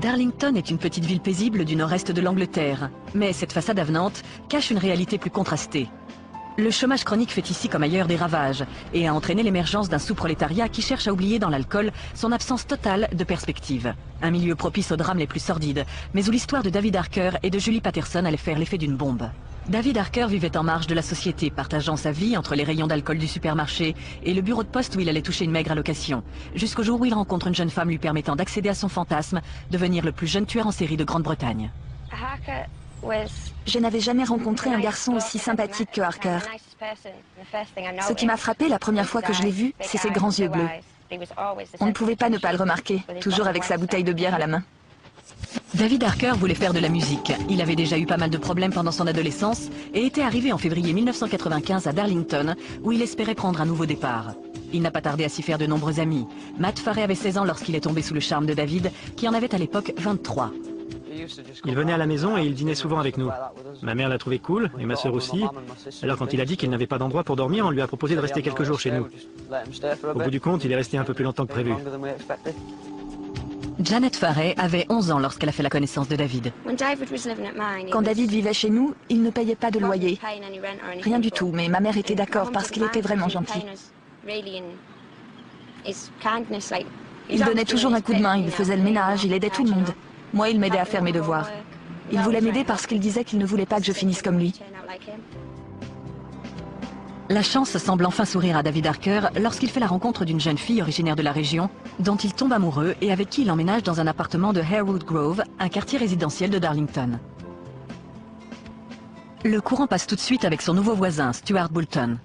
Darlington est une petite ville paisible du nord-est de l'Angleterre, mais cette façade avenante cache une réalité plus contrastée. Le chômage chronique fait ici comme ailleurs des ravages et a entraîné l'émergence d'un sous-prolétariat qui cherche à oublier dans l'alcool son absence totale de perspective. Un milieu propice aux drames les plus sordides, mais où l'histoire de David Harker et de Julie Patterson allait faire l'effet d'une bombe. David Harker vivait en marge de la société, partageant sa vie entre les rayons d'alcool du supermarché et le bureau de poste où il allait toucher une maigre allocation, jusqu'au jour où il rencontre une jeune femme lui permettant d'accéder à son fantasme, devenir le plus jeune tueur en série de Grande-Bretagne. Je n'avais jamais rencontré un garçon aussi sympathique que Harker. Ce qui m'a frappé la première fois que je l'ai vu, c'est ses grands yeux bleus. On ne pouvait pas ne pas le remarquer, toujours avec sa bouteille de bière à la main. David Harker voulait faire de la musique. Il avait déjà eu pas mal de problèmes pendant son adolescence et était arrivé en février 1995 à Darlington, où il espérait prendre un nouveau départ. Il n'a pas tardé à s'y faire de nombreux amis. Matt Farrey avait 16 ans lorsqu'il est tombé sous le charme de David, qui en avait à l'époque 23. Il venait à la maison et il dînait souvent avec nous. Ma mère l'a trouvé cool, et ma sœur aussi. Alors quand il a dit qu'il n'avait pas d'endroit pour dormir, on lui a proposé de rester quelques jours chez nous. Au bout du compte, il est resté un peu plus longtemps que prévu. Janet Farrey avait 11 ans lorsqu'elle a fait la connaissance de David. Quand David vivait chez nous, il ne payait pas de loyer. Rien du tout, mais ma mère était d'accord parce qu'il était vraiment gentil. Il donnait toujours un coup de main, il faisait le ménage, il aidait tout le monde. Moi, il m'aidait à faire mes devoirs. Il voulait m'aider parce qu'il disait qu'il ne voulait pas que je finisse comme lui. La chance semble enfin sourire à David Harker lorsqu'il fait la rencontre d'une jeune fille originaire de la région, dont il tombe amoureux et avec qui il emménage dans un appartement de Harewood Grove, un quartier résidentiel de Darlington. Le courant passe tout de suite avec son nouveau voisin, Stuart Boulton.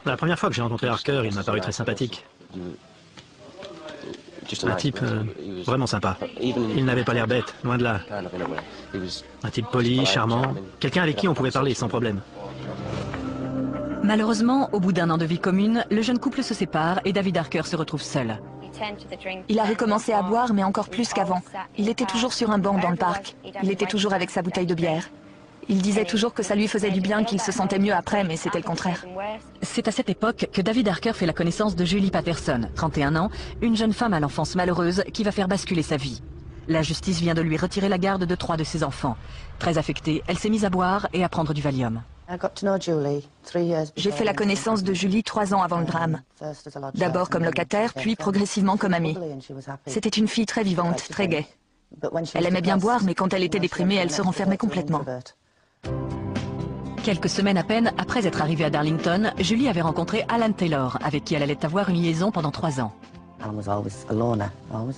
La première fois que j'ai rencontré Harker, il m'a paru très sympathique. Un type vraiment sympa. Il n'avait pas l'air bête, loin de là. Un type poli, charmant, quelqu'un avec qui on pouvait parler sans problème. Malheureusement, au bout d'un an de vie commune, le jeune couple se sépare et David Harker se retrouve seul. Il a recommencé à boire, mais encore plus qu'avant. Il était toujours sur un banc dans le parc. Il était toujours avec sa bouteille de bière. Il disait toujours que ça lui faisait du bien, qu'il se sentait mieux après, mais c'était le contraire. C'est à cette époque que David Harker fait la connaissance de Julie Patterson, 31 ans, une jeune femme à l'enfance malheureuse qui va faire basculer sa vie. La justice vient de lui retirer la garde de 3 de ses enfants. Très affectée, elle s'est mise à boire et à prendre du Valium. J'ai fait la connaissance de Julie 3 ans avant le drame. D'abord comme locataire, puis progressivement comme amie. C'était une fille très vivante, très gaie. Elle aimait bien boire, mais quand elle était déprimée, elle se renfermait complètement. Quelques semaines à peine après être arrivée à Darlington, Julie avait rencontré Alan Taylor, avec qui elle allait avoir une liaison pendant 3 ans.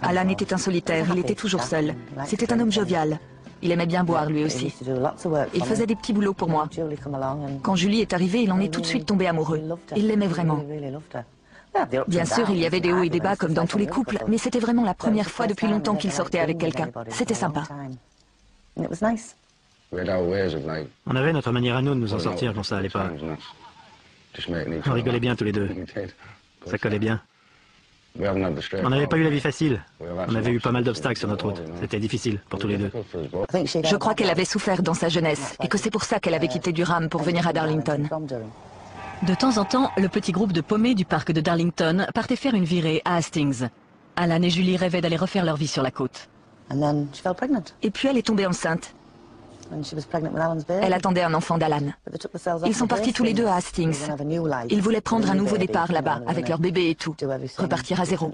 Alan était un solitaire, il était toujours seul. C'était un homme jovial. Il aimait bien boire lui aussi. Il faisait des petits boulots pour moi. Quand Julie est arrivée, il en est tout de suite tombé amoureux. Il l'aimait vraiment. Bien sûr, il y avait des hauts et des bas comme dans tous les couples, mais c'était vraiment la première fois depuis longtemps qu'il sortait avec quelqu'un. C'était sympa. On avait notre manière à nous de nous en sortir quand ça allait pas. On rigolait bien tous les deux. Ça collait bien. On n'avait pas eu la vie facile. On avait eu pas mal d'obstacles sur notre route. C'était difficile pour tous les deux. Je crois qu'elle avait souffert dans sa jeunesse et que c'est pour ça qu'elle avait quitté Durham pour venir à Darlington. De temps en temps, le petit groupe de paumés du parc de Darlington partait faire une virée à Hastings. Alan et Julie rêvaient d'aller refaire leur vie sur la côte. Et puis elle est tombée enceinte. Elle attendait un enfant d'Alan. Ils sont partis tous les deux à Hastings. Ils voulaient prendre un nouveau départ là-bas, avec leur bébé et tout. Repartir à zéro.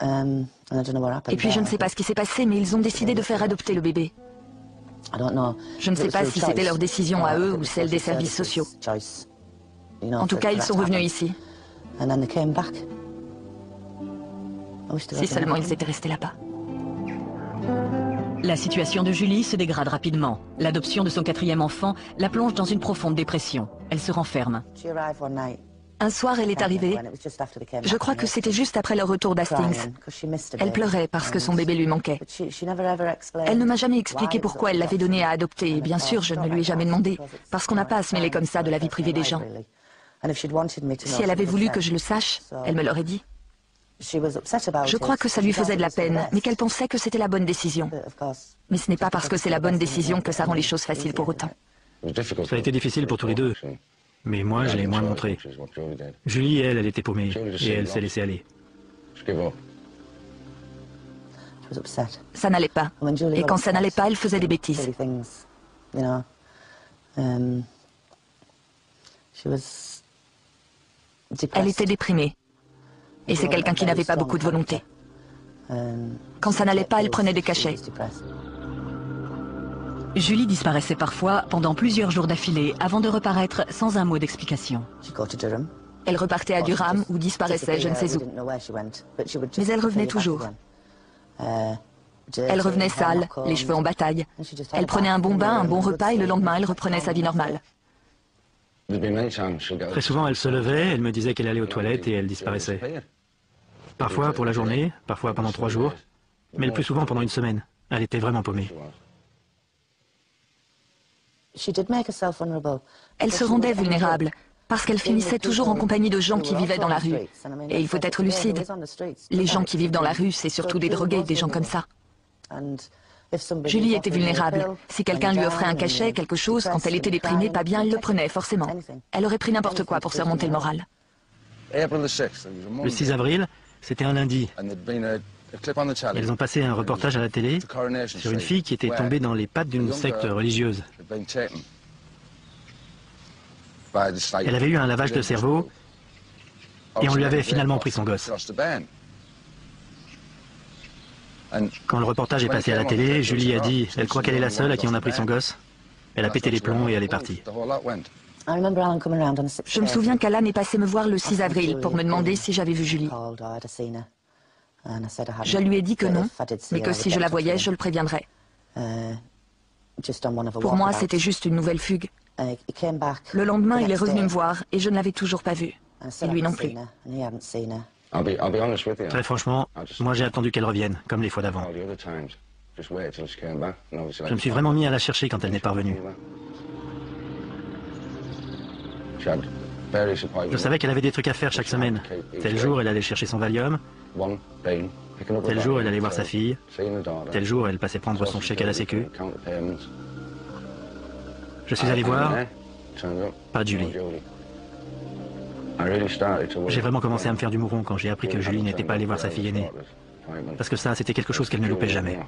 Et puis je ne sais pas ce qui s'est passé, mais ils ont décidé de faire adopter le bébé. Je ne sais pas si c'était leur décision à eux ou celle des services sociaux. En tout cas, ils sont revenus ici. Si seulement ils étaient restés là-bas. La situation de Julie se dégrade rapidement. L'adoption de son 4e enfant la plonge dans une profonde dépression. Elle se renferme. Un soir, elle est arrivée. Je crois que c'était juste après leur retour d'Hastings. Elle pleurait parce que son bébé lui manquait. Elle ne m'a jamais expliqué pourquoi elle l'avait donné à adopter. Et bien sûr, je ne lui ai jamais demandé, parce qu'on n'a pas à se mêler comme ça de la vie privée des gens. Si elle avait voulu que je le sache, elle me l'aurait dit. Je crois que ça lui faisait de la peine, mais qu'elle pensait que c'était la bonne décision. Mais ce n'est pas parce que c'est la bonne décision que ça rend les choses faciles pour autant. Ça a été difficile pour tous les deux. Mais moi, je l'ai moins montré. Julie, elle était paumée. Et elle s'est laissée aller. Ça n'allait pas. Et quand ça n'allait pas, elle faisait des bêtises. Elle était déprimée. Et c'est quelqu'un qui n'avait pas beaucoup de volonté. Quand ça n'allait pas, elle prenait des cachets. Julie disparaissait parfois pendant plusieurs jours d'affilée avant de reparaître sans un mot d'explication. Elle repartait à Durham ou disparaissait je ne sais où. Mais elle revenait toujours. Elle revenait sale, les cheveux en bataille. Elle prenait un bon bain, un bon repas et le lendemain elle reprenait sa vie normale. Très souvent, elle se levait, elle me disait qu'elle allait aux toilettes et elle disparaissait. Parfois pour la journée, parfois pendant 3 jours, mais le plus souvent pendant une semaine. Elle était vraiment paumée. Elle se rendait vulnérable, parce qu'elle finissait toujours en compagnie de gens qui vivaient dans la rue. Et il faut être lucide. Les gens qui vivent dans la rue, c'est surtout des drogués, des gens comme ça. Julie était vulnérable. Si quelqu'un lui offrait un cachet, quelque chose, quand elle était déprimée, pas bien, elle le prenait, forcément. Elle aurait pris n'importe quoi pour se remonter le moral. Le 6 avril, c'était un lundi. Ils ont passé un reportage à la télé sur une fille qui était tombée dans les pattes d'une secte religieuse. Elle avait eu un lavage de cerveau et on lui avait finalement pris son gosse. Quand le reportage est passé à la télé, Julie a dit « Elle croit qu'elle est la seule à qui on a pris son gosse ». Elle a pété les plombs et elle est partie. Je me souviens qu'Alan est passé me voir le 6 avril pour me demander si j'avais vu Julie. Je lui ai dit que non, mais que si je la voyais, je le préviendrais. Pour moi, c'était juste une nouvelle fugue. Le lendemain, il est revenu me voir et je ne l'avais toujours pas vu. Et lui non plus. Très franchement, moi j'ai attendu qu'elle revienne, comme les fois d'avant. Je me suis vraiment mis à la chercher quand elle n'est pas revenue. Je savais qu'elle avait des trucs à faire chaque semaine. Tel jour, elle allait chercher son Valium. Tel jour, elle allait voir sa fille. Tel jour, elle passait prendre son chèque à la Sécu. Je suis allé voir, pas de Julie. J'ai vraiment commencé à me faire du mouron quand j'ai appris que Julie n'était pas allée voir sa fille aînée. Parce que ça, c'était quelque chose qu'elle ne loupait jamais.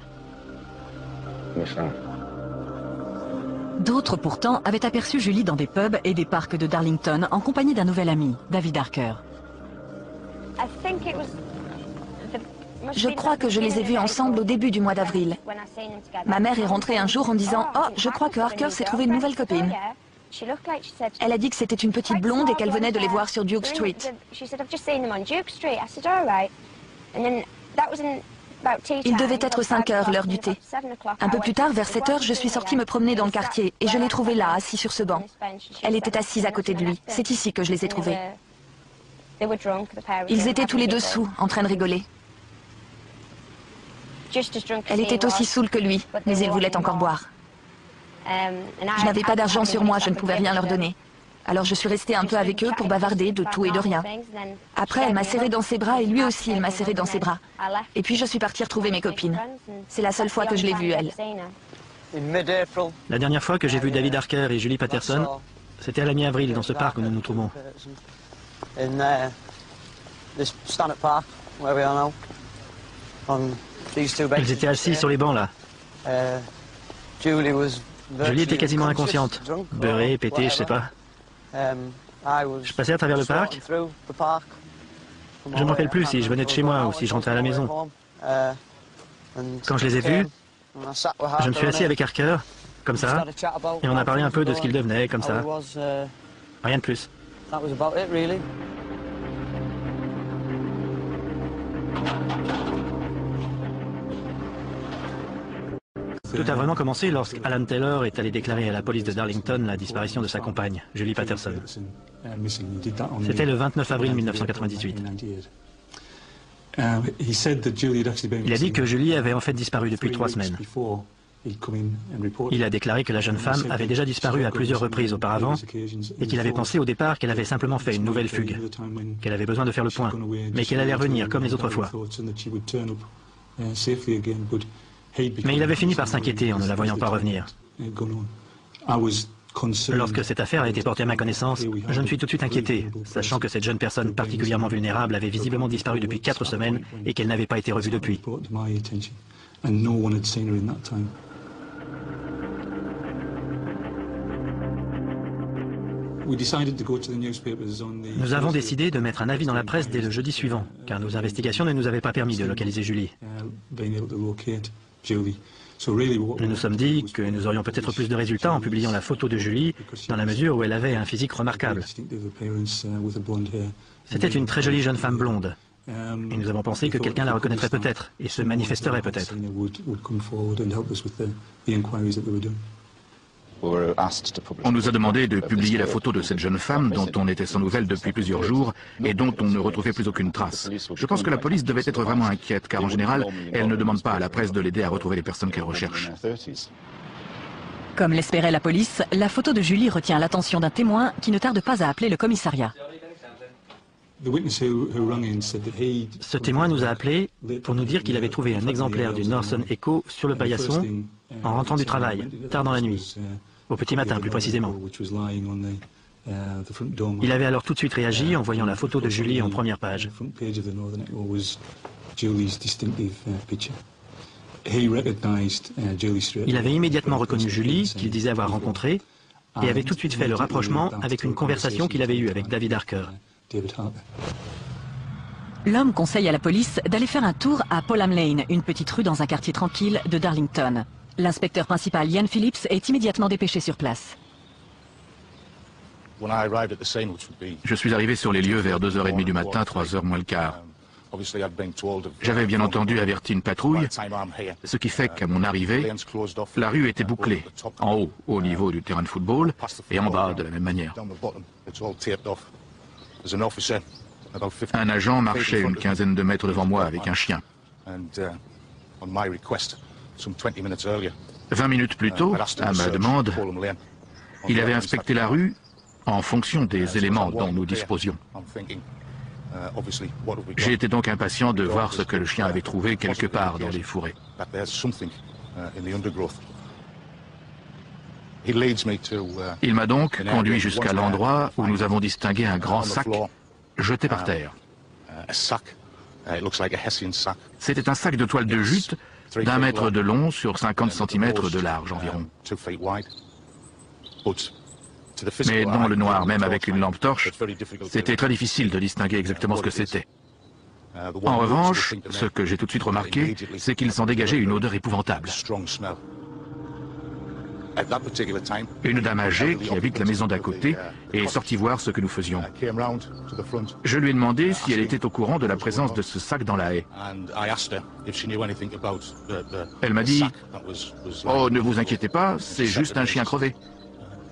D'autres, pourtant, avaient aperçu Julie dans des pubs et des parcs de Darlington en compagnie d'un nouvel ami, David Harker. Je crois que je les ai vus ensemble au début du mois d'avril. Ma mère est rentrée un jour en disant « Oh, je crois que Harker s'est trouvé une nouvelle copine ». Elle a dit que c'était une petite blonde et qu'elle venait de les voir sur Duke Street. Il devait être 5 heures, l'heure du thé. Un peu plus tard, vers 7 heures, je suis sortie me promener dans le quartier et je l'ai trouvée là, assis sur ce banc. Elle était assise à côté de lui. C'est ici que je les ai trouvés. Ils étaient tous les deux saouls, en train de rigoler. Elle était aussi saoule que lui, mais ils voulaient encore boire. Je n'avais pas d'argent sur moi, je ne pouvais rien leur donner. Alors je suis restée un peu avec eux pour bavarder de tout et de rien. Après, elle m'a serré dans ses bras et lui aussi, il m'a serré dans ses bras. Et puis je suis partie retrouver mes copines. C'est la seule fois que je l'ai vue, elle. La dernière fois que j'ai vu David Harker et Julie Patterson, c'était à la mi-avril, dans ce parc où nous nous trouvons. Ils étaient assis sur les bancs, là. Julie était quasiment inconsciente, beurrée, pétée, je sais pas. Je passais à travers le parc. Je ne me rappelle plus si je venais de chez moi ou si je rentrais à la maison. Quand je les ai vus, je me suis assis avec Harker, comme ça, et on a parlé un peu de ce qu'il devenait, comme ça. Rien de plus. Tout a vraiment commencé lorsque Alan Taylor est allé déclarer à la police de Darlington la disparition de sa compagne, Julie Patterson. C'était le 29 avril 1998. Il a dit que Julie avait en fait disparu depuis 3 semaines. Il a déclaré que la jeune femme avait déjà disparu à plusieurs reprises auparavant et qu'il avait pensé au départ qu'elle avait simplement fait une nouvelle fugue, qu'elle avait besoin de faire le point, mais qu'elle allait revenir comme les autres fois. Mais il avait fini par s'inquiéter en ne la voyant pas revenir. Lorsque cette affaire a été portée à ma connaissance, je me suis tout de suite inquiété, sachant que cette jeune personne particulièrement vulnérable avait visiblement disparu depuis 4 semaines et qu'elle n'avait pas été revue depuis. Nous avons décidé de mettre un avis dans la presse dès le jeudi suivant, car nos investigations ne nous avaient pas permis de localiser Julie. Nous nous sommes dit que nous aurions peut-être plus de résultats en publiant la photo de Julie, dans la mesure où elle avait un physique remarquable. C'était une très jolie jeune femme blonde. Et nous avons pensé que quelqu'un la reconnaîtrait peut-être, et se manifesterait peut-être. On nous a demandé de publier la photo de cette jeune femme dont on était sans nouvelles depuis plusieurs jours et dont on ne retrouvait plus aucune trace. Je pense que la police devait être vraiment inquiète car en général, elle ne demande pas à la presse de l'aider à retrouver les personnes qu'elle recherche. Comme l'espérait la police, la photo de Julie retient l'attention d'un témoin qui ne tarde pas à appeler le commissariat. Ce témoin nous a appelés pour nous dire qu'il avait trouvé un exemplaire du Northern Echo sur le paillasson en rentrant du travail, tard dans la nuit, au petit matin plus précisément. Il avait alors tout de suite réagi en voyant la photo de Julie en première page. Il avait immédiatement reconnu Julie, qu'il disait avoir rencontrée, et avait tout de suite fait le rapprochement avec une conversation qu'il avait eue avec David Harker. L'homme conseille à la police d'aller faire un tour à Polham Lane, une petite rue dans un quartier tranquille de Darlington. L'inspecteur principal Ian Phillips est immédiatement dépêché sur place. Je suis arrivé sur les lieux vers 2h30 du matin, 3h moins le quart. J'avais bien entendu averti une patrouille, ce qui fait qu'à mon arrivée, la rue était bouclée, en haut, au niveau du terrain de football, et en bas de la même manière. Un agent marchait une quinzaine de mètres devant moi avec un chien. 20 minutes plus tôt, à ma demande, il avait inspecté la rue en fonction des éléments dont nous disposions. J'ai été donc impatient de voir ce que le chien avait trouvé quelque part dans les fourrés. Il m'a donc conduit jusqu'à l'endroit où nous avons distingué un grand sac jeté par terre. C'était un sac de toile de jute d'1 mètre de long sur 50 cm de large environ. Mais dans le noir, même avec une lampe torche, c'était très difficile de distinguer exactement ce que c'était. En revanche, ce que j'ai tout de suite remarqué, c'est qu'il s'en dégageait une odeur épouvantable. Une dame âgée qui habite la maison d'à côté est sortie voir ce que nous faisions. Je lui ai demandé si elle était au courant de la présence de ce sac dans la haie. Elle m'a dit « Oh, ne vous inquiétez pas, c'est juste un chien crevé.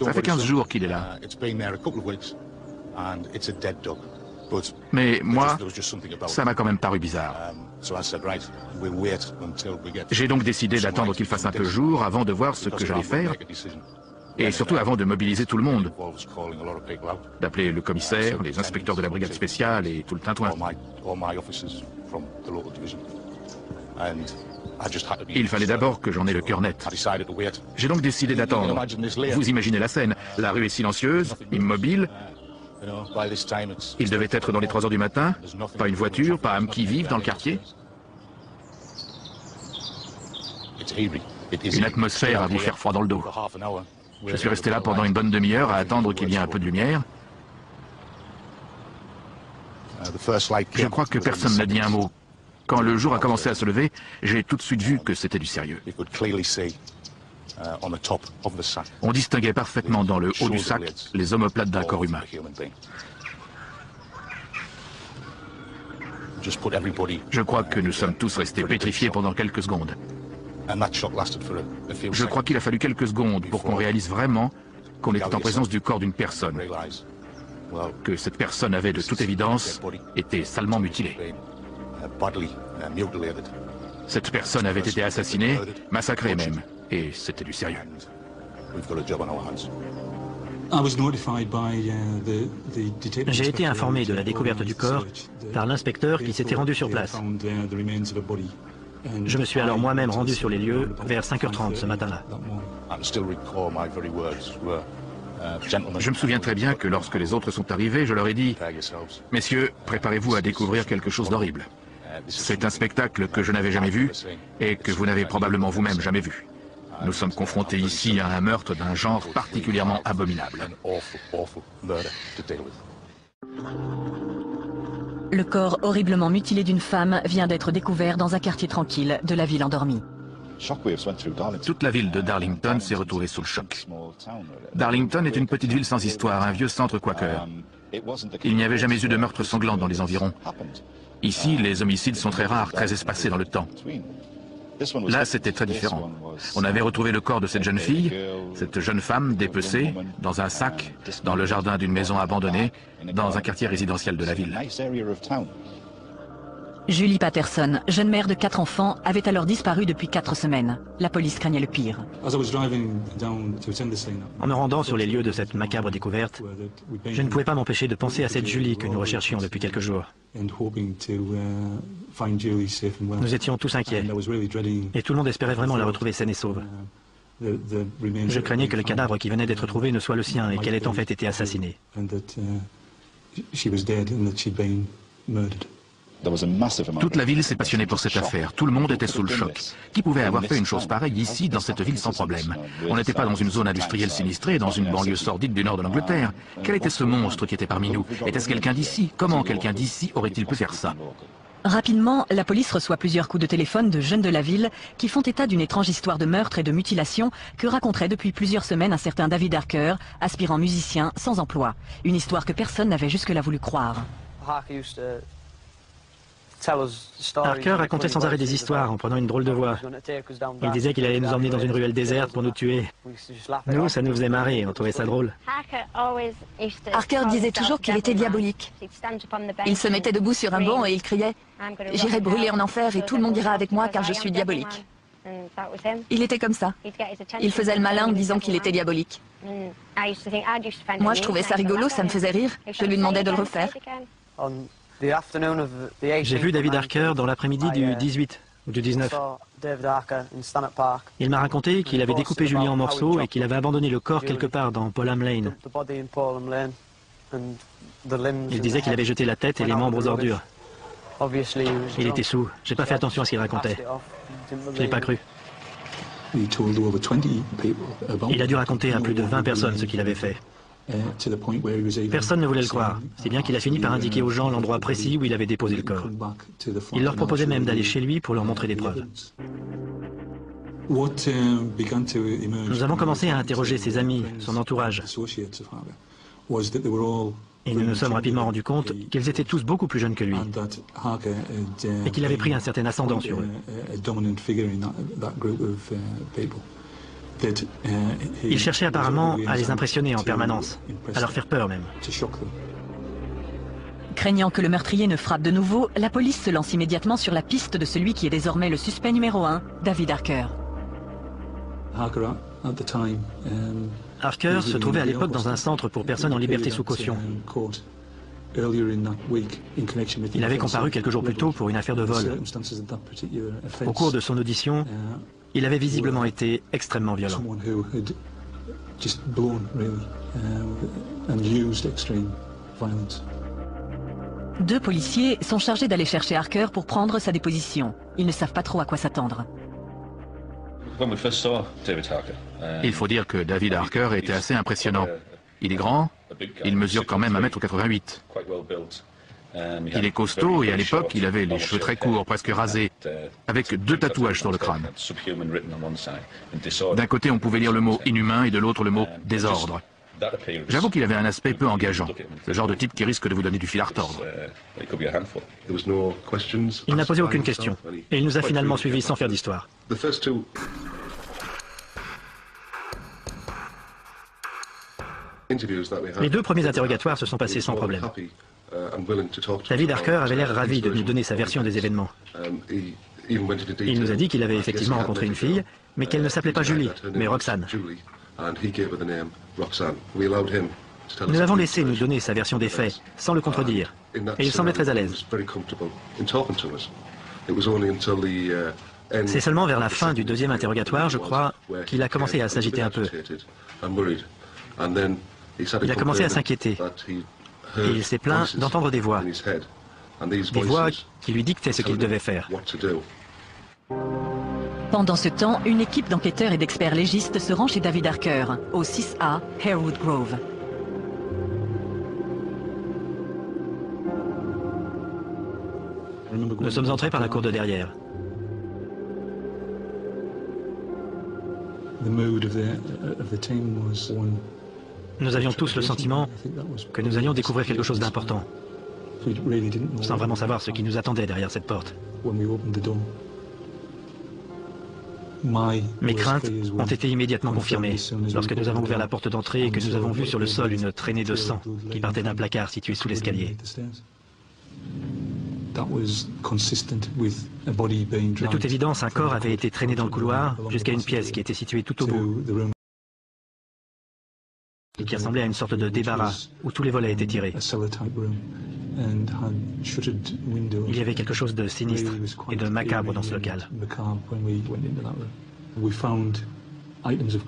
Ça fait 15 jours qu'il est là. » Mais moi, ça m'a quand même paru bizarre. J'ai donc décidé d'attendre qu'il fasse un peu jour avant de voir ce que j'allais faire, et surtout avant de mobiliser tout le monde, d'appeler le commissaire, les inspecteurs de la brigade spéciale et tout le tintouin. Il fallait d'abord que j'en ai le cœur net. J'ai donc décidé d'attendre. Vous imaginez la scène, la rue est silencieuse, immobile. Il devait être dans les 3 heures du matin, pas une voiture, pas âme qui vive dans le quartier. Une atmosphère à vous faire froid dans le dos. Je suis resté là pendant une bonne demi-heure à attendre qu'il y ait un peu de lumière. Je crois que personne n'a dit un mot. Quand le jour a commencé à se lever, j'ai tout de suite vu que c'était du sérieux. On distinguait parfaitement dans le haut du sac les omoplates d'un corps humain. Je crois que nous sommes tous restés pétrifiés pendant quelques secondes. Je crois qu'il a fallu quelques secondes pour qu'on réalise vraiment qu'on était en présence du corps d'une personne. Que cette personne avait de toute évidence été salement mutilée. Cette personne avait été assassinée, massacrée même. Et c'était du sérieux. J'ai été informé de la découverte du corps par l'inspecteur qui s'était rendu sur place. Je me suis alors moi-même rendu sur les lieux vers 5h30 ce matin-là. Je me souviens très bien que lorsque les autres sont arrivés, je leur ai dit « Messieurs, préparez-vous à découvrir quelque chose d'horrible. » C'est un spectacle que je n'avais jamais vu et que vous n'avez probablement vous-même jamais vu. Nous sommes confrontés ici à un meurtre d'un genre particulièrement abominable. Le corps horriblement mutilé d'une femme vient d'être découvert dans un quartier tranquille de la ville endormie. Toute la ville de Darlington s'est retrouvée sous le choc. Darlington est une petite ville sans histoire, un vieux centre quaker. Il n'y avait jamais eu de meurtre sanglant dans les environs. Ici, les homicides sont très rares, très espacés dans le temps. Là, c'était très différent. On avait retrouvé le corps de cette jeune fille, cette jeune femme dépecée, dans un sac, dans le jardin d'une maison abandonnée, dans un quartier résidentiel de la ville. Julie Patterson, jeune mère de 4 enfants, avait alors disparu depuis 4 semaines. La police craignait le pire. En me rendant sur les lieux de cette macabre découverte, je ne pouvais pas m'empêcher de penser à cette Julie que nous recherchions depuis quelques jours. Nous étions tous inquiets, et tout le monde espérait vraiment la retrouver saine et sauve. Je craignais que le cadavre qui venait d'être trouvé ne soit le sien et qu'elle ait en fait été assassinée. Toute la ville s'est passionnée pour cette affaire. Tout le monde était sous le choc. Qui pouvait avoir fait une chose pareille ici, dans cette ville sans problème? On n'était pas dans une zone industrielle sinistrée, dans une banlieue sordide du nord de l'Angleterre. Quel était ce monstre qui était parmi nous? Était-ce quelqu'un d'ici? Comment quelqu'un d'ici aurait-il pu faire ça? Rapidement, la police reçoit plusieurs coups de téléphone de jeunes de la ville qui font état d'une étrange histoire de meurtre et de mutilation que raconterait depuis plusieurs semaines un certain David Harker, aspirant musicien sans emploi. Une histoire que personne n'avait jusque-là voulu croire. Harker racontait sans arrêt des histoires en prenant une drôle de voix. Il disait qu'il allait nous emmener dans une ruelle déserte pour nous tuer. Nous, ça nous faisait marrer, on trouvait ça drôle. Harker disait toujours qu'il était diabolique. Il se mettait debout sur un banc et il criait « J'irai brûler en enfer et tout le monde ira avec moi car je suis diabolique ». Il était comme ça. Il faisait le malin en disant qu'il était diabolique. Moi, je trouvais ça rigolo, ça me faisait rire. Je lui demandais de le refaire. J'ai vu David Harker dans l'après-midi du 18 ou du 19. Il m'a raconté qu'il avait découpé Julie en morceaux et qu'il avait abandonné le corps quelque part dans Polham Lane. Il disait qu'il avait jeté la tête et les membres aux ordures. Il était saoul. J'ai pas fait attention à ce qu'il racontait. Je l'ai pas cru. Il a dû raconter à plus de 20 personnes ce qu'il avait fait. Personne ne voulait le croire, si bien qu'il a fini par indiquer aux gens l'endroit précis où il avait déposé le corps. Il leur proposait même d'aller chez lui pour leur montrer des preuves. Nous avons commencé à interroger ses amis, son entourage. Et nous nous sommes rapidement rendus compte qu'ils étaient tous beaucoup plus jeunes que lui et qu'il avait pris un certain ascendant sur eux. Il cherchait apparemment à les impressionner en permanence, à leur faire peur même. Craignant que le meurtrier ne frappe de nouveau, la police se lance immédiatement sur la piste de celui qui est désormais le suspect numéro 1, David Harker. Harker se trouvait à l'époque dans un centre pour personnes en liberté sous caution. Il avait comparu quelques jours plus tôt pour une affaire de vol. Au cours de son audition, il avait visiblement été extrêmement violent. Deux policiers sont chargés d'aller chercher Harker pour prendre sa déposition. Ils ne savent pas trop à quoi s'attendre. Il faut dire que David Harker était assez impressionnant. Il est grand, il mesure quand même 1,88 m. Il est costaud et à l'époque, il avait les cheveux très courts, presque rasés, avec 2 tatouages sur le crâne. D'un côté, on pouvait lire le mot inhumain et de l'autre le mot désordre. J'avoue qu'il avait un aspect peu engageant, le genre de type qui risque de vous donner du fil à retordre. Il n'a posé aucune question, et il nous a finalement suivis sans faire d'histoire. Les 2 premiers interrogatoires se sont passés sans problème. David Harker avait l'air ravi de nous donner sa version des événements. Il nous a dit qu'il avait effectivement rencontré une fille, mais qu'elle ne s'appelait pas Julie, mais Roxanne. Nous l'avons laissé nous donner sa version des faits, sans le contredire, et il semblait très à l'aise. C'est seulement vers la fin du 2e interrogatoire, je crois, qu'il a commencé à s'agiter un peu. Il a commencé à s'inquiéter, et il s'est plaint d'entendre des voix. Des voix qui lui dictaient ce qu'il devait faire. Pendant ce temps, une équipe d'enquêteurs et d'experts légistes se rend chez David Harker, au 6A Harewood Grove. Nous sommes entrés par la cour de derrière. Nous avions tous le sentiment que nous allions découvrir quelque chose d'important, sans vraiment savoir ce qui nous attendait derrière cette porte. Mes craintes ont été immédiatement confirmées lorsque nous avons ouvert la porte d'entrée et que nous avons vu sur le sol une traînée de sang qui partait d'un placard situé sous l'escalier. De toute évidence, un corps avait été traîné dans le couloir jusqu'à une pièce qui était située tout au bout et qui ressemblait à une sorte de débarras où tous les volets étaient tirés. Il y avait quelque chose de sinistre et de macabre dans ce local.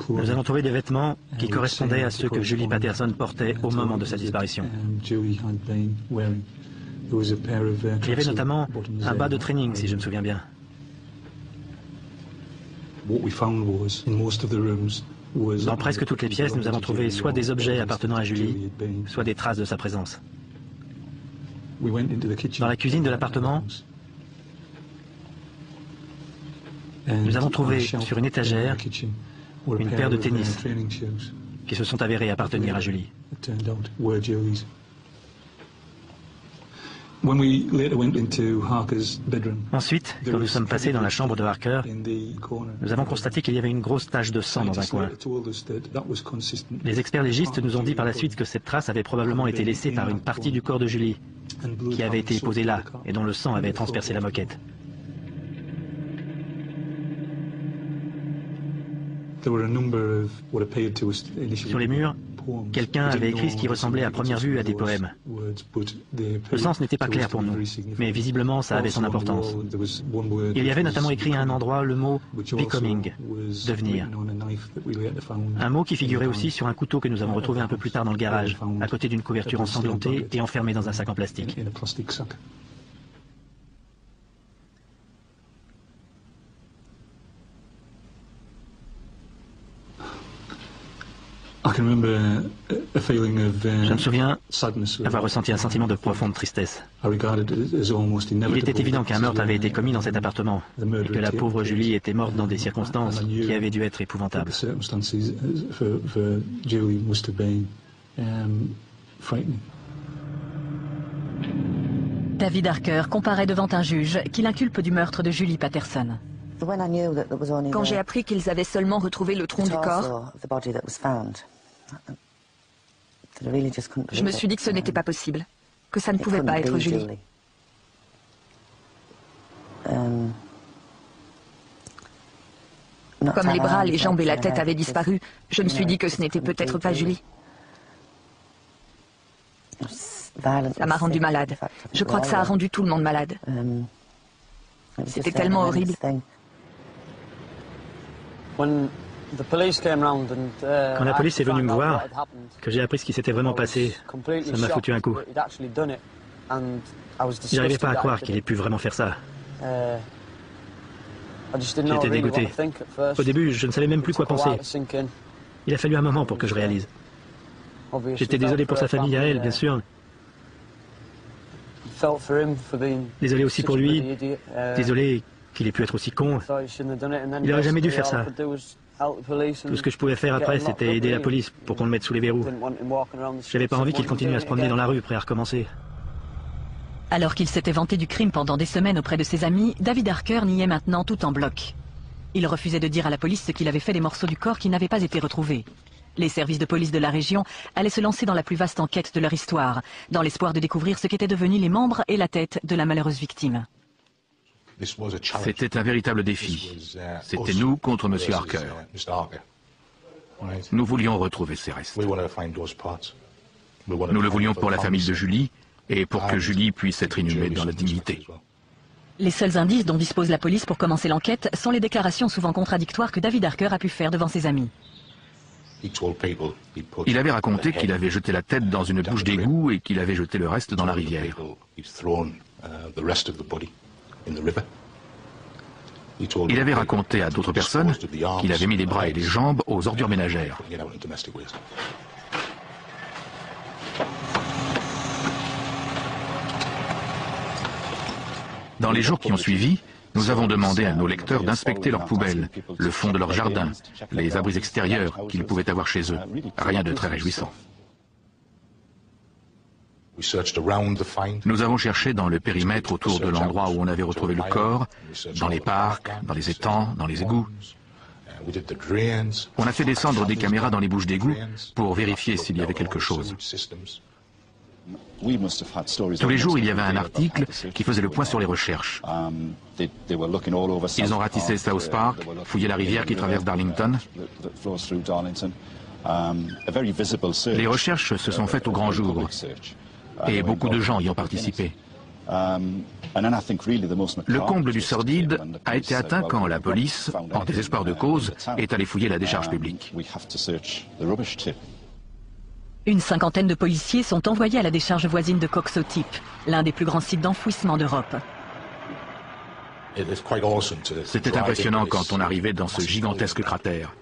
Nous avons trouvé des vêtements qui correspondaient à ceux que Julie Patterson portait au moment de sa disparition. Il y avait notamment un bas de training, si je me souviens bien. Dans presque toutes les pièces, nous avons trouvé soit des objets appartenant à Julie, soit des traces de sa présence. Dans la cuisine de l'appartement, nous avons trouvé sur une étagère une paire de tennis qui se sont avérés appartenir à Julie. Ensuite, quand nous sommes passés dans la chambre de Harker, nous avons constaté qu'il y avait une grosse tache de sang dans un coin. Les experts légistes nous ont dit par la suite que cette trace avait probablement été laissée par une partie du corps de Julie, qui avait été posée là et dont le sang avait transpercé la moquette. Sur les murs, quelqu'un avait écrit ce qui ressemblait à première vue à des poèmes. Le sens n'était pas clair pour nous, mais visiblement ça avait son importance. Il y avait notamment écrit à un endroit le mot « becoming », « devenir ». Un mot qui figurait aussi sur un couteau que nous avons retrouvé un peu plus tard dans le garage, à côté d'une couverture ensanglantée et enfermée dans un sac en plastique. Je me souviens avoir ressenti un sentiment de profonde tristesse. Il était évident qu'un meurtre avait été commis dans cet appartement et que la pauvre Julie était morte dans des circonstances qui avaient dû être épouvantables. David Harker comparaît devant un juge qui l'inculpe du meurtre de Julie Patterson. Quand j'ai appris qu'ils avaient seulement retrouvé le tronc du corps, je me suis dit que ce n'était pas possible, que ça ne pouvait pas être Julie. Comme les bras, les jambes et la tête avaient disparu, je me suis dit que ce n'était peut-être pas Julie. Ça m'a rendu malade. Je crois que ça a rendu tout le monde malade. C'était tellement horrible. Quand la police est venue me voir, que j'ai appris ce qui s'était vraiment passé, ça m'a foutu un coup. Je n'arrivais pas à croire qu'il ait pu vraiment faire ça. J'étais dégoûté. Au début, je ne savais même plus quoi penser. Il a fallu un moment pour que je réalise. J'étais désolé pour sa famille à elle, bien sûr. Désolé aussi pour lui. Désolé qu'il ait pu être aussi con. Il n'aurait jamais dû faire ça. Tout ce que je pouvais faire après, c'était aider la police pour qu'on le mette sous les verrous. J'avais pas envie qu'il continue à se promener dans la rue, prêt à recommencer. Alors qu'il s'était vanté du crime pendant des semaines auprès de ses amis, David Harker niait maintenant tout en bloc. Il refusait de dire à la police ce qu'il avait fait des morceaux du corps qui n'avaient pas été retrouvés. Les services de police de la région allaient se lancer dans la plus vaste enquête de leur histoire, dans l'espoir de découvrir ce qu'étaient devenus les membres et la tête de la malheureuse victime. C'était un véritable défi. C'était nous contre M. Harker. Nous voulions retrouver ces restes. Nous le voulions pour la famille de Julie et pour que Julie puisse être inhumée dans la dignité. Les seuls indices dont dispose la police pour commencer l'enquête sont les déclarations souvent contradictoires que David Harker a pu faire devant ses amis. Il avait raconté qu'il avait jeté la tête dans une bouche d'égout et qu'il avait jeté le reste dans la rivière. Il avait raconté à d'autres personnes qu'il avait mis les bras et les jambes aux ordures ménagères. Dans les jours qui ont suivi, nous avons demandé à nos lecteurs d'inspecter leurs poubelles, le fond de leur jardin, les abris extérieurs qu'ils pouvaient avoir chez eux. Rien de très réjouissant. Nous avons cherché dans le périmètre autour de l'endroit où on avait retrouvé le corps, dans les parcs, dans les étangs, dans les égouts. On a fait descendre des caméras dans les bouches d'égouts pour vérifier s'il y avait quelque chose. Tous les jours, il y avait un article qui faisait le point sur les recherches. Ils ont ratissé South Park, fouillé la rivière qui traverse Darlington. Les recherches se sont faites au grand jour et beaucoup de gens y ont participé. Le comble du sordide a été atteint quand la police, en désespoir de cause, est allée fouiller la décharge publique. Une cinquantaine de policiers sont envoyés à la décharge voisine de Coxotip, l'un des plus grands sites d'enfouissement d'Europe. C'était impressionnant quand on arrivait dans ce gigantesque cratère.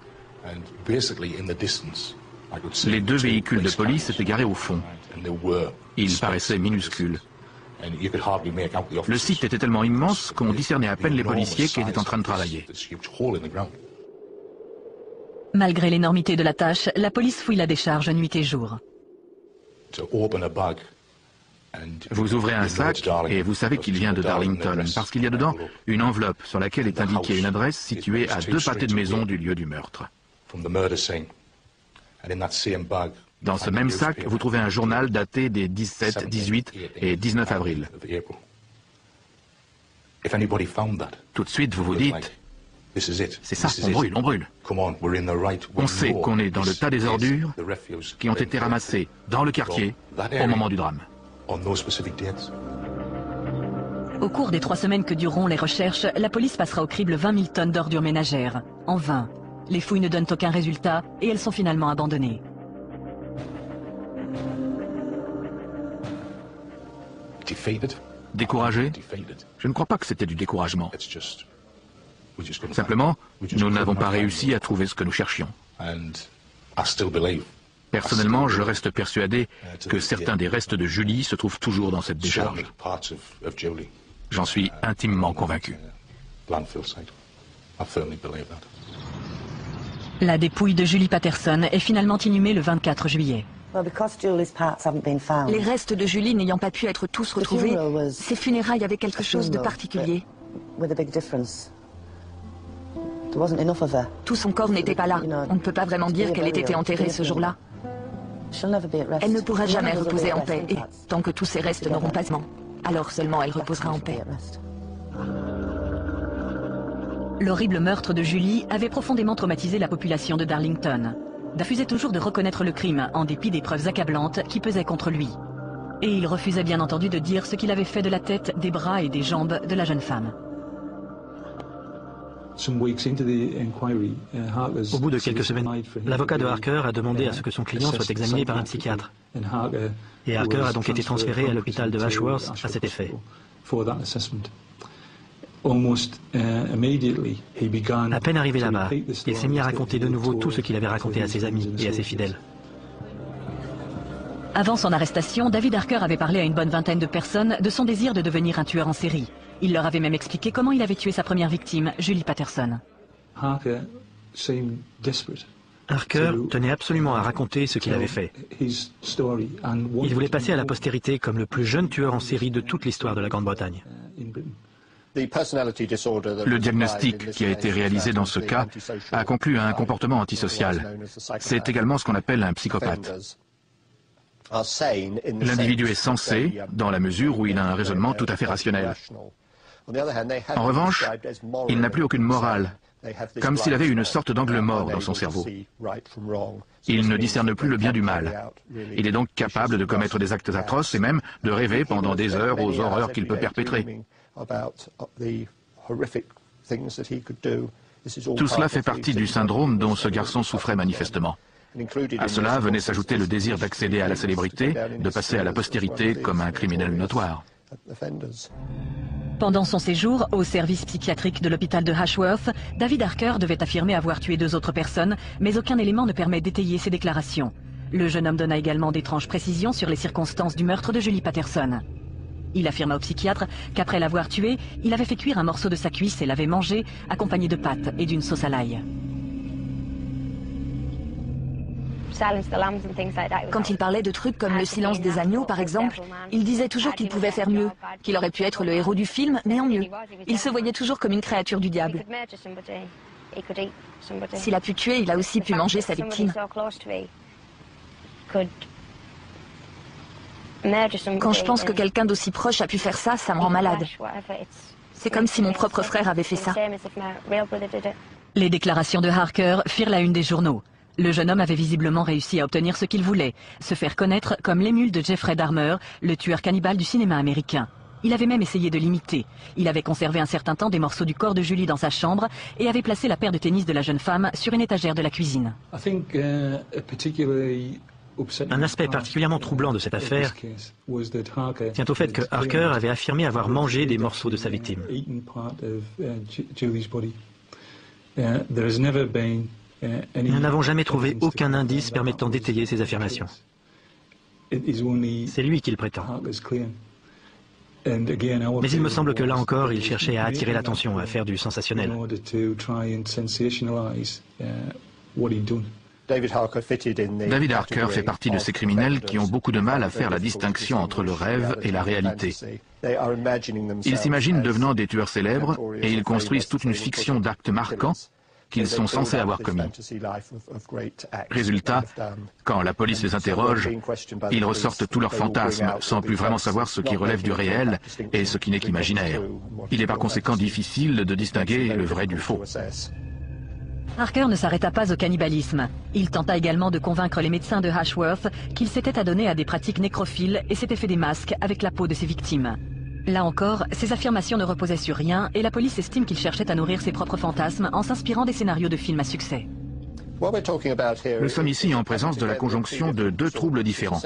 Les deux véhicules de police étaient garés au fond. Ils paraissaient minuscules. Le site était tellement immense qu'on discernait à peine les policiers qui étaient en train de travailler. Malgré l'énormité de la tâche, la police fouille la décharge nuit et jour. Vous ouvrez un sac et vous savez qu'il vient de Darlington, parce qu'il y a dedans une enveloppe sur laquelle est indiquée une adresse située à 2 pâtés de maison du lieu du meurtre. Dans ce même sac, vous trouvez un journal daté des 17, 18 et 19 avril. Tout de suite, vous vous dites, c'est ça, on brûle. On sait qu'on est dans le tas des ordures qui ont été ramassées dans le quartier au moment du drame. Au cours des 3 semaines que dureront les recherches, la police passera au crible 20 000 tonnes d'ordures ménagères. En vain. Les fouilles ne donnent aucun résultat et elles sont finalement abandonnées. Découragé? Je ne crois pas que c'était du découragement. Simplement, nous n'avons pas réussi à trouver ce que nous cherchions. Personnellement, je reste persuadé que certains des restes de Julie se trouvent toujours dans cette décharge. J'en suis intimement convaincu. La dépouille de Julie Patterson est finalement inhumée le 24 juillet. Les restes de Julie n'ayant pas pu être tous retrouvés, ses funérailles avaient quelque chose de particulier. Tout son corps n'était pas là. On ne peut pas vraiment dire qu'elle ait été enterrée ce jour-là. Elle ne pourra jamais reposer en paix, et tant que tous ses restes n'auront pas mort, alors seulement elle reposera en paix. L'horrible meurtre de Julie avait profondément traumatisé la population de Darlington. Refusait toujours de reconnaître le crime, en dépit des preuves accablantes qui pesaient contre lui. Et il refusait bien entendu de dire ce qu'il avait fait de la tête, des bras et des jambes de la jeune femme. Au bout de quelques semaines, l'avocat de Harker a demandé à ce que son client soit examiné par un psychiatre. Et Harker a donc été transféré à l'hôpital de Ashworth à cet effet. À peine arrivé là-bas, il s'est mis à raconter de nouveau tout ce qu'il avait raconté à ses amis et à ses fidèles. Avant son arrestation, David Harker avait parlé à une bonne vingtaine de personnes de son désir de devenir un tueur en série. Il leur avait même expliqué comment il avait tué sa première victime, Julie Patterson. Harker tenait absolument à raconter ce qu'il avait fait. Il voulait passer à la postérité comme le plus jeune tueur en série de toute l'histoire de la Grande-Bretagne. Le diagnostic qui a été réalisé dans ce cas a conclu à un comportement antisocial. C'est également ce qu'on appelle un psychopathe. L'individu est sensé dans la mesure où il a un raisonnement tout à fait rationnel. En revanche, il n'a plus aucune morale, comme s'il avait une sorte d'angle mort dans son cerveau. Il ne discerne plus le bien du mal. Il est donc capable de commettre des actes atroces et même de rêver pendant des heures aux horreurs qu'il peut perpétrer. Tout cela fait partie du syndrome dont ce garçon souffrait manifestement. À cela venait s'ajouter le désir d'accéder à la célébrité, de passer à la postérité comme un criminel notoire. Pendant son séjour au service psychiatrique de l'hôpital de Ashworth, David Harker devait affirmer avoir tué 2 autres personnes, mais aucun élément ne permet d'étayer ses déclarations. Le jeune homme donna également d'étranges précisions sur les circonstances du meurtre de Julie Patterson. Il affirma au psychiatre qu'après l'avoir tuée, il avait fait cuire un morceau de sa cuisse et l'avait mangé, accompagné de pâtes et d'une sauce à l'ail. Quand il parlait de trucs comme le silence des agneaux, par exemple, il disait toujours qu'il pouvait faire mieux, qu'il aurait pu être le héros du film, mais en mieux. Il se voyait toujours comme une créature du diable. S'il a pu tuer, il a aussi pu manger sa victime. Quand je pense que quelqu'un d'aussi proche a pu faire ça, ça me rend malade. C'est comme si mon propre frère avait fait ça. Les déclarations de Harker firent la une des journaux. Le jeune homme avait visiblement réussi à obtenir ce qu'il voulait, se faire connaître comme l'émule de Jeffrey Dahmer, le tueur cannibale du cinéma américain. Il avait même essayé de l'imiter. Il avait conservé un certain temps des morceaux du corps de Julie dans sa chambre et avait placé la paire de tennis de la jeune femme sur une étagère de la cuisine. Un aspect particulièrement troublant de cette affaire tient au fait que Harker avait affirmé avoir mangé des morceaux de sa victime. Nous n'avons jamais trouvé aucun indice permettant d'étayer ces affirmations. C'est lui qui le prétend. Mais il me semble que là encore, il cherchait à attirer l'attention, à faire du sensationnel. David Harker fait partie de ces criminels qui ont beaucoup de mal à faire la distinction entre le rêve et la réalité. Ils s'imaginent devenant des tueurs célèbres et ils construisent toute une fiction d'actes marquants qu'ils sont censés avoir commis. Résultat, quand la police les interroge, ils ressortent tous leurs fantasmes sans plus vraiment savoir ce qui relève du réel et ce qui n'est qu'imaginaire. Il est par conséquent difficile de distinguer le vrai du faux. Harker ne s'arrêta pas au cannibalisme. Il tenta également de convaincre les médecins de Ashworth qu'il s'était adonné à des pratiques nécrophiles et s'était fait des masques avec la peau de ses victimes. Là encore, ses affirmations ne reposaient sur rien et la police estime qu'il cherchait à nourrir ses propres fantasmes en s'inspirant des scénarios de films à succès. Nous sommes ici en présence de la conjonction de 2 troubles différents.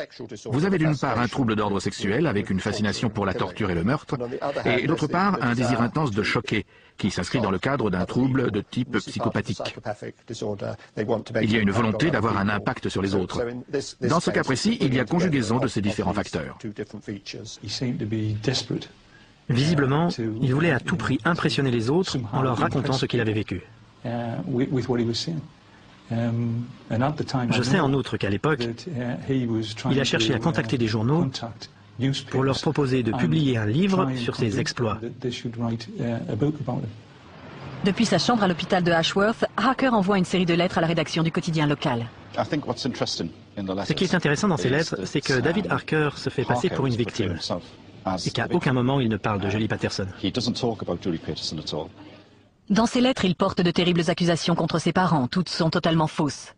Vous avez d'une part un trouble d'ordre sexuel avec une fascination pour la torture et le meurtre, et d'autre part un désir intense de choquer, qui s'inscrit dans le cadre d'un trouble de type psychopathique. Il y a une volonté d'avoir un impact sur les autres. Dans ce cas précis, il y a conjugaison de ces différents facteurs. Visiblement, il voulait à tout prix impressionner les autres en leur racontant ce qu'il avait vécu. Je sais en outre qu'à l'époque, il a cherché à contacter des journaux pour leur proposer de publier un livre sur ses exploits. Depuis sa chambre à l'hôpital de Ashworth, Harker envoie une série de lettres à la rédaction du quotidien local. Ce qui est intéressant dans ces lettres, c'est que David Harker se fait passer pour une victime et qu'à aucun moment il ne parle de Julie Patterson. Dans ses lettres, il porte de terribles accusations contre ses parents. Toutes sont totalement fausses.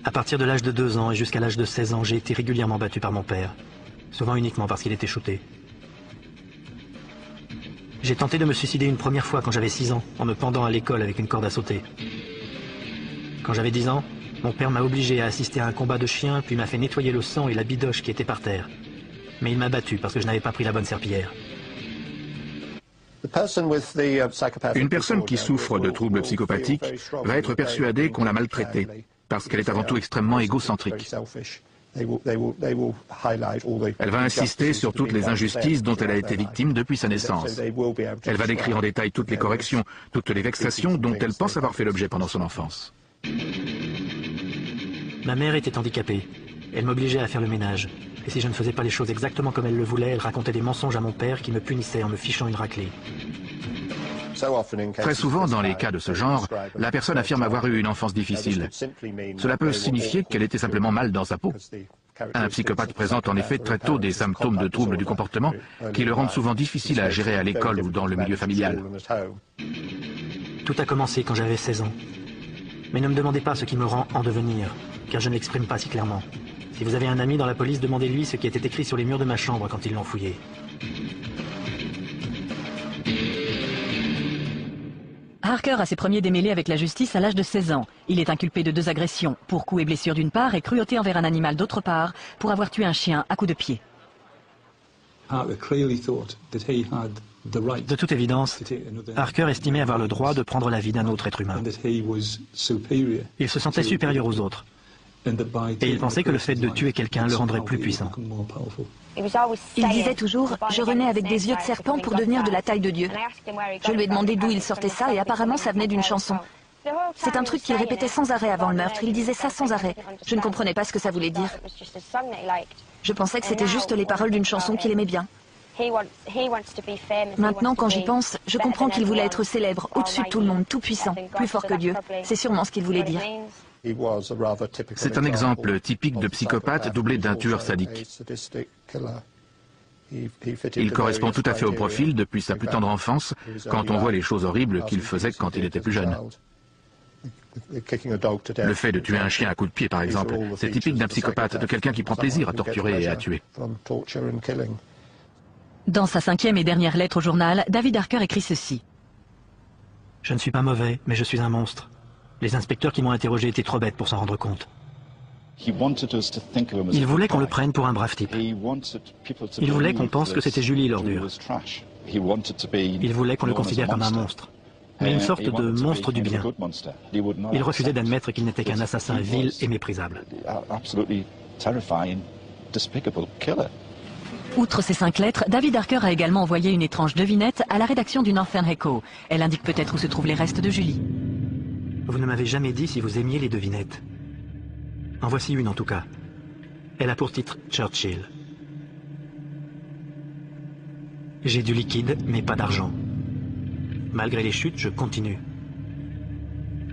À partir de l'âge de 2 ans et jusqu'à l'âge de 16 ans, j'ai été régulièrement battu par mon père. Souvent uniquement parce qu'il était shooté. J'ai tenté de me suicider une première fois quand j'avais 6 ans, en me pendant à l'école avec une corde à sauter. Quand j'avais 10 ans, mon père m'a obligé à assister à un combat de chiens, puis m'a fait nettoyer le sang et la bidoche qui était par terre. Mais il m'a battu parce que je n'avais pas pris la bonne serpillière. Une personne qui souffre de troubles psychopathiques va être persuadée qu'on l'a maltraitée, parce qu'elle est avant tout extrêmement égocentrique. Elle va insister sur toutes les injustices dont elle a été victime depuis sa naissance. Elle va décrire en détail toutes les corrections, toutes les vexations dont elle pense avoir fait l'objet pendant son enfance. Ma mère était handicapée. Elle m'obligeait à faire le ménage. Et si je ne faisais pas les choses exactement comme elle le voulait, elle racontait des mensonges à mon père qui me punissait en me fichant une raclée. Très souvent, dans les cas de ce genre, la personne affirme avoir eu une enfance difficile. Cela peut signifier qu'elle était simplement mal dans sa peau. Un psychopathe présente en effet très tôt des symptômes de troubles du comportement qui le rendent souvent difficile à gérer à l'école ou dans le milieu familial. Tout a commencé quand j'avais 16 ans. Mais ne me demandez pas ce qui me rend en devenir, car je ne l'exprime pas si clairement. Si vous avez un ami dans la police, demandez-lui ce qui était écrit sur les murs de ma chambre quand ils l'ont fouillé. Harker a ses premiers démêlés avec la justice à l'âge de 16 ans. Il est inculpé de 2 agressions, pour coups et blessures d'une part et cruauté envers un animal d'autre part, pour avoir tué un chien à coups de pied. De toute évidence, Harker estimait avoir le droit de prendre la vie d'un autre être humain. Il se sentait supérieur aux autres. Et il pensait que le fait de tuer quelqu'un le rendrait plus puissant. Il disait toujours « Je renais avec des yeux de serpent pour devenir de la taille de Dieu ». Je lui ai demandé d'où il sortait ça et apparemment ça venait d'une chanson. C'est un truc qu'il répétait sans arrêt avant le meurtre. Il disait ça sans arrêt. Je ne comprenais pas ce que ça voulait dire. Je pensais que c'était juste les paroles d'une chanson qu'il aimait bien. Maintenant, quand j'y pense, je comprends qu'il voulait être célèbre, au-dessus de tout le monde, tout puissant, plus fort que Dieu. C'est sûrement ce qu'il voulait dire. C'est un exemple typique de psychopathe doublé d'un tueur sadique. Il correspond tout à fait au profil depuis sa plus tendre enfance, quand on voit les choses horribles qu'il faisait quand il était plus jeune. Le fait de tuer un chien à coups de pied, par exemple, c'est typique d'un psychopathe, de quelqu'un qui prend plaisir à torturer et à tuer. Dans sa 5e et dernière lettre au journal, David Harker écrit ceci. « Je ne suis pas mauvais, mais je suis un monstre. Les inspecteurs qui m'ont interrogé étaient trop bêtes pour s'en rendre compte. Il voulait qu'on le prenne pour un brave type. Il voulait qu'on pense que c'était Julie l'ordure. Il voulait qu'on le considère comme un monstre, mais une sorte de monstre du bien. Il refusait d'admettre qu'il n'était qu'un assassin vil et méprisable. » Outre ces 5 lettres, David Harker a également envoyé une étrange devinette à la rédaction du Northern Echo. Elle indique peut-être où se trouvent les restes de Julie. Vous ne m'avez jamais dit si vous aimiez les devinettes. En voici une en tout cas. Elle a pour titre Churchill. J'ai du liquide, mais pas d'argent. Malgré les chutes, je continue.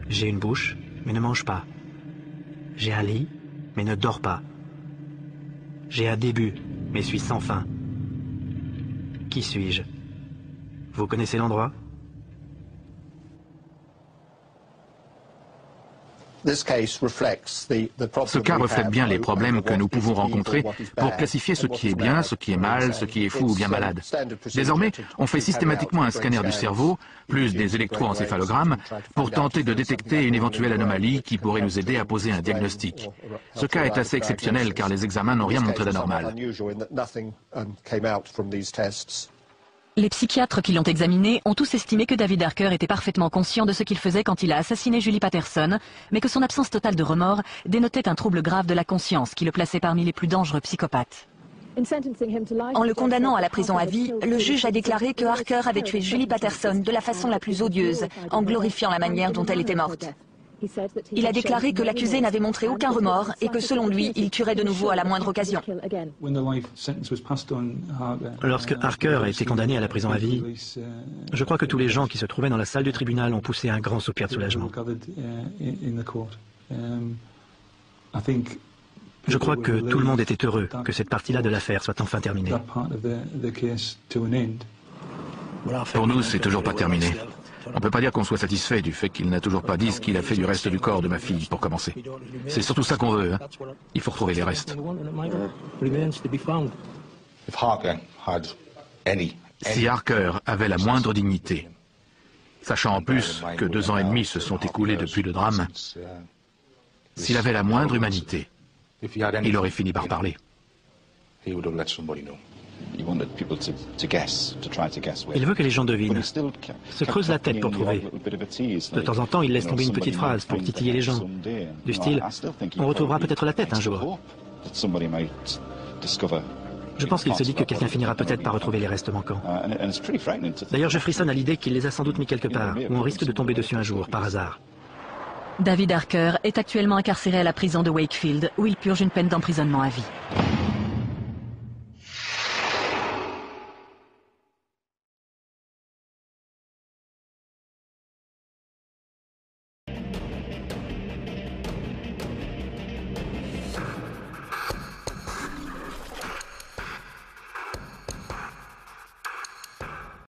J'ai une bouche, mais ne mange pas. J'ai un lit, mais ne dors pas. J'ai un début, mais suis sans fin. Qui suis-je? Vous connaissez l'endroit? Ce cas reflète bien les problèmes que nous pouvons rencontrer pour classifier ce qui est bien, ce qui est mal, ce qui est fou ou bien malade. Désormais, on fait systématiquement un scanner du cerveau, plus des électroencéphalogrammes, pour tenter de détecter une éventuelle anomalie qui pourrait nous aider à poser un diagnostic. Ce cas est assez exceptionnel car les examens n'ont rien montré d'anormal. Les psychiatres qui l'ont examiné ont tous estimé que David Harker était parfaitement conscient de ce qu'il faisait quand il a assassiné Julie Patterson, mais que son absence totale de remords dénotait un trouble grave de la conscience qui le plaçait parmi les plus dangereux psychopathes. En le condamnant à la prison à vie, le juge a déclaré que Harker avait tué Julie Patterson de la façon la plus odieuse, en glorifiant la manière dont elle était morte. Il a déclaré que l'accusé n'avait montré aucun remords et que selon lui, il tuerait de nouveau à la moindre occasion. Lorsque Harker a été condamné à la prison à vie, je crois que tous les gens qui se trouvaient dans la salle du tribunal ont poussé un grand soupir de soulagement. Je crois que tout le monde était heureux que cette partie-là de l'affaire soit enfin terminée. Pour nous, c'est toujours pas terminé. On ne peut pas dire qu'on soit satisfait du fait qu'il n'a toujours pas dit ce qu'il a fait du reste du corps de ma fille, pour commencer. C'est surtout ça qu'on veut, hein. Il faut retrouver les restes. Si Harker avait la moindre dignité, sachant en plus que 2 ans et demi se sont écoulés depuis le drame, s'il avait la moindre humanité, il aurait fini par parler. Il veut que les gens devinent, se creuse la tête pour trouver. De temps en temps, il laisse tomber une petite phrase pour titiller les gens. Du style, on retrouvera peut-être la tête un jour. Je pense qu'il se dit que quelqu'un finira peut-être par retrouver les restes manquants. D'ailleurs, je frissonne à l'idée qu'il les a sans doute mis quelque part, où on risque de tomber dessus un jour, par hasard. David Harker est actuellement incarcéré à la prison de Wakefield, où il purge une peine d'emprisonnement à vie.